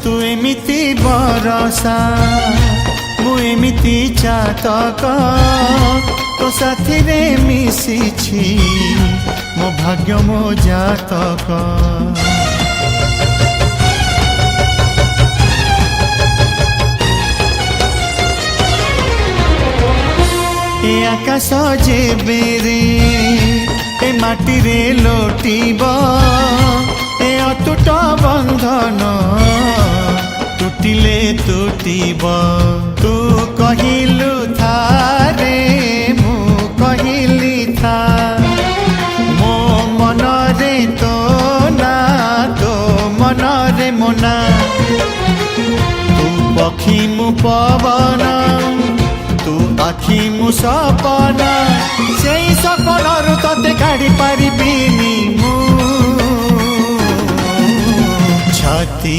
तू एमिति बरसा मु एमिति चातक तो साथी रे मिशिछि मो भाग्य मो जातक। ए आकाश जेबे रे ए माटी रे लोटिब ए अतुट बंधन टूटिले टूटिब। तू कहिलु था रे मु कहिली था मो मन रे तो ना तो मन रे मोना। तू पक्षी मु पवन तू आखि मु सपना से सपनरु तते काढ़ी पारिबिनी मु छाती।